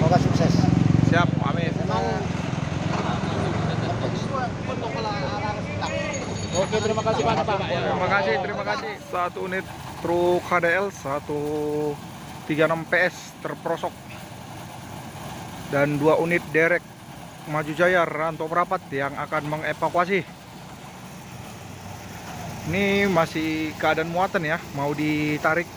Semoga sukses. Siap, amin. Memang oke, terima kasih Pak. Terima kasih. Satu unit truk HDL 136 PS terperosok dan 2 unit derek Maju Jaya Ranto Merapat yang akan mengevakuasi. Ini masih keadaan muatan ya, mau ditarik.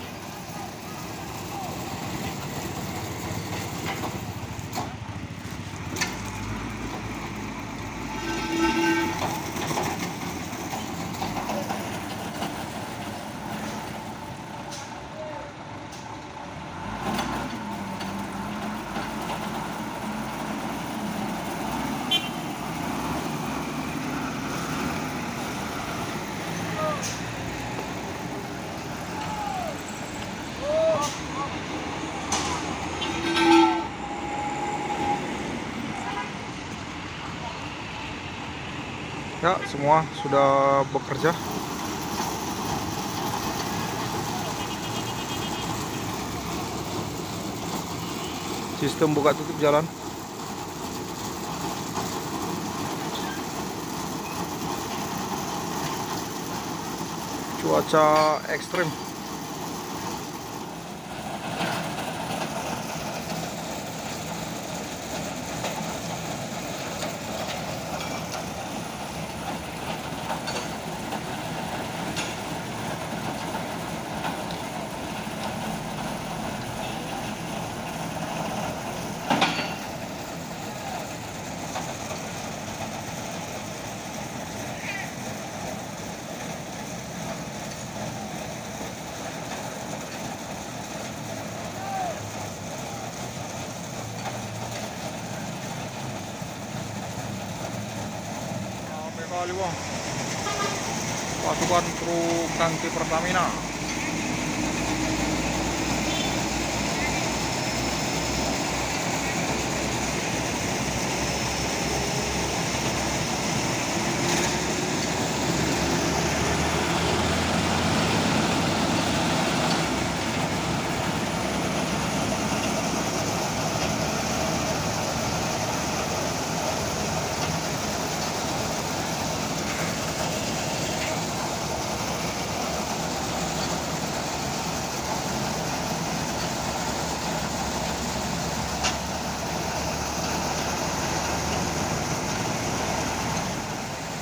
Ya, semua sudah bekerja. Sistem buka tutup jalan. Cuaca ekstrim. Kali wong pasukan truk tangki Pertamina.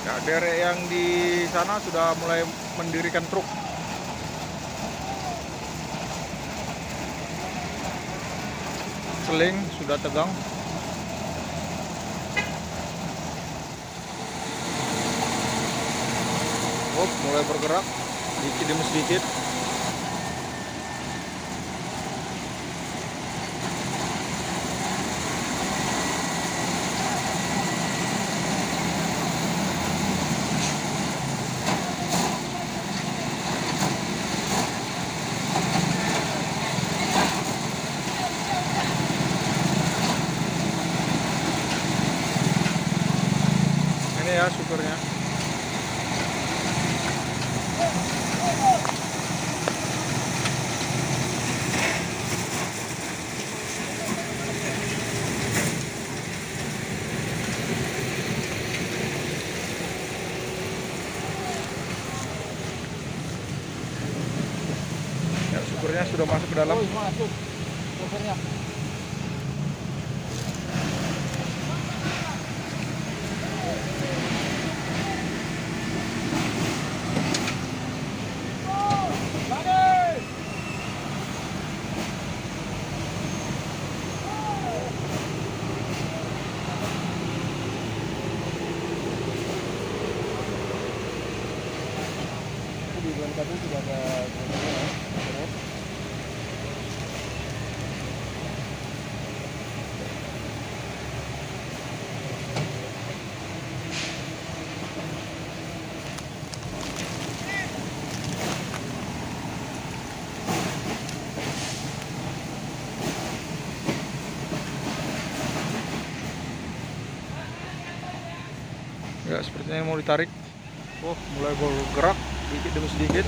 Ya, derek yang di sana sudah mulai mendirikan truk. Seling sudah tegang. Mulai bergerak sedikit demi sedikit. Ini ya supirnya. Ya, supirnya sudah masuk ke dalam. Masuk. Supirnya. Di BNKB sudah ada terus. Ya, sepertinya mau ditarik. Oh, mulai bergerak sedikit demi sedikit.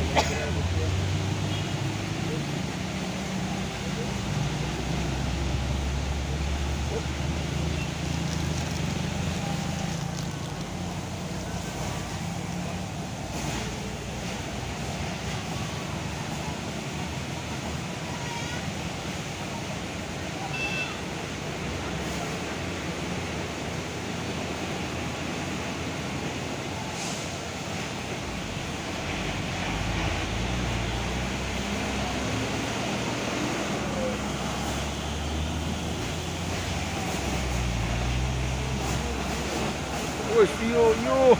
Wes, yo.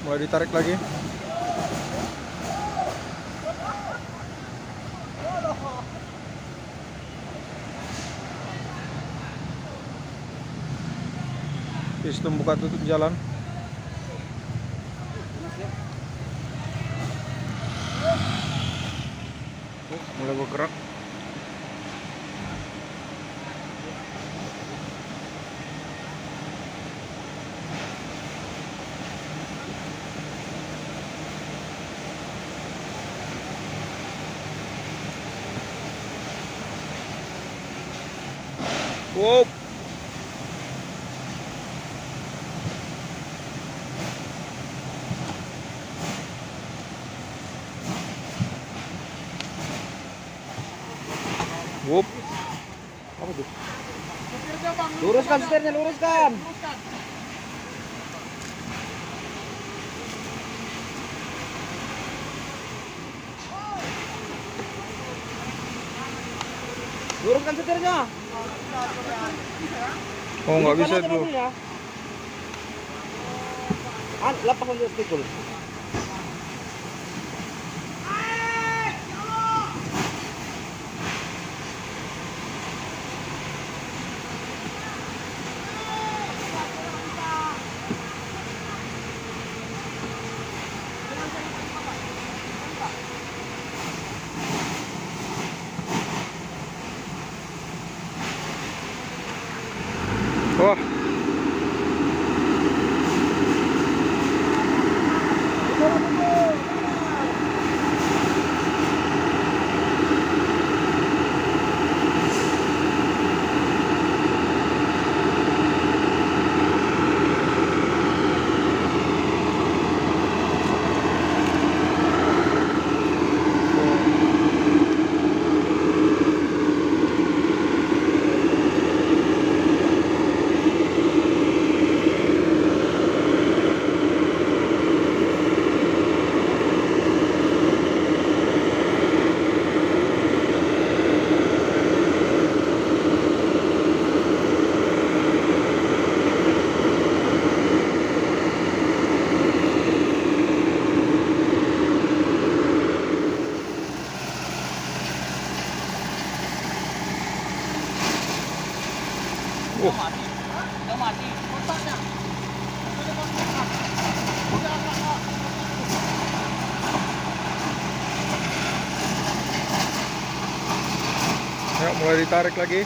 Mulai ditarik lagi. Sistem buka tutup jalan. Mulai bergerak. Wow. Wup. Apa tuh? Luruskan setirnya, luruskan. Luruskan setirnya. Oh, nggak bisa dulu. Lepas aja spikul. Wah. Udah mati. Kontaknya. Ya, mulai ditarik lagi.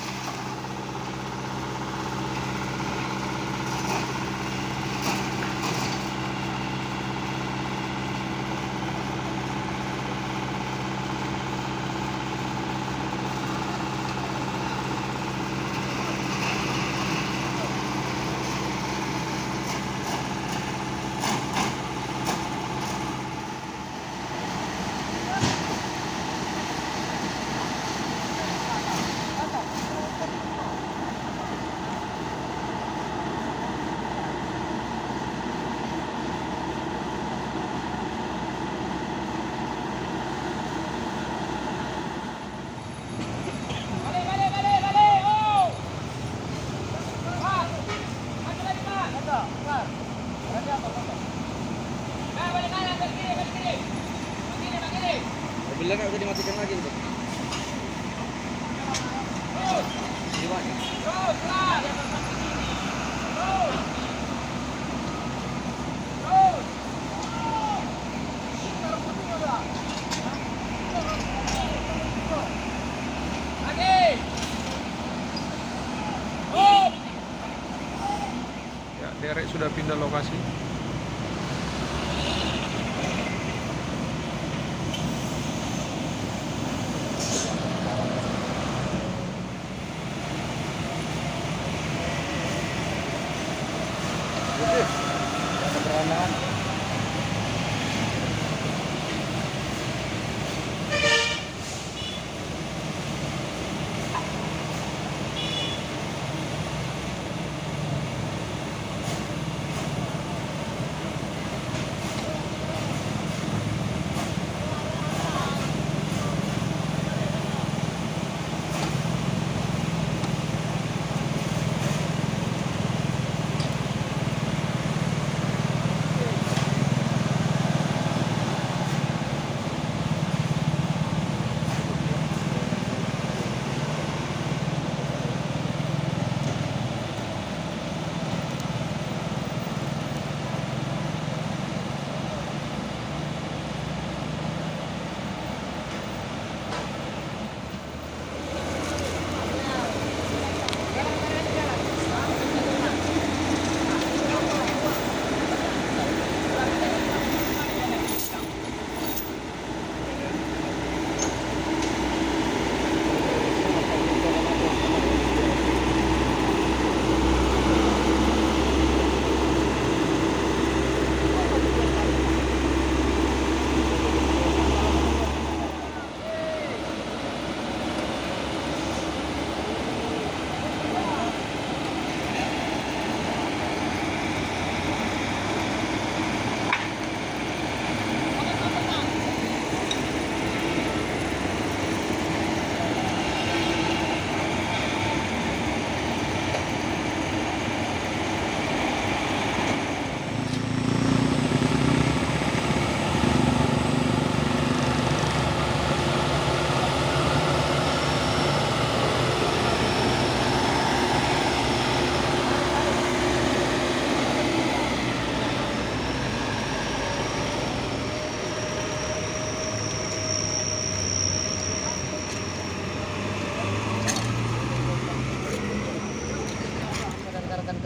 Mobilnya nggak bisa dimatikan lagi gitu. Ya, derek sudah pindah lokasi.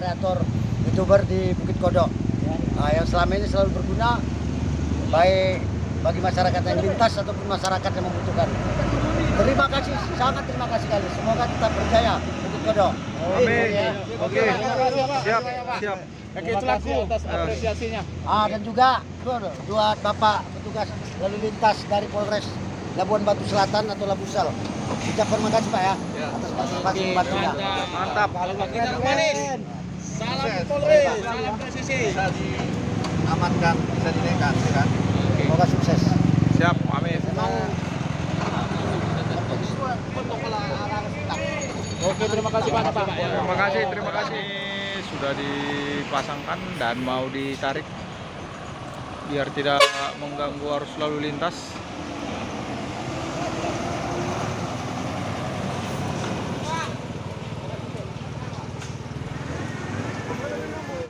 kreator YouTuber di Bukit Kodok. Nah, yang selama ini selalu berguna baik bagi masyarakat yang lintas ataupun masyarakat yang membutuhkan. Terima kasih, sangat terima kasih sekali. Semoga tetap berjaya Bukit Kodok. Amin. Oke. Siap, siap. Terima kasih atas apresiasinya. Dan juga buat Bapak petugas lalu lintas dari Polres Labuan Batu Selatan atau Labusal. Ucapkan terima kasih Pak ya atas partisipasi membantunya. Mantap. Kita manis. Salam Polres, salam presisi. Bisa diamankan, bisa dinaikkan, ya kan? Semoga sukses. Siap, amin. Oke, terima kasih banyak Pak. Terima kasih. Sudah dipasangkan dan mau ditarik biar tidak mengganggu arus lalu lintas.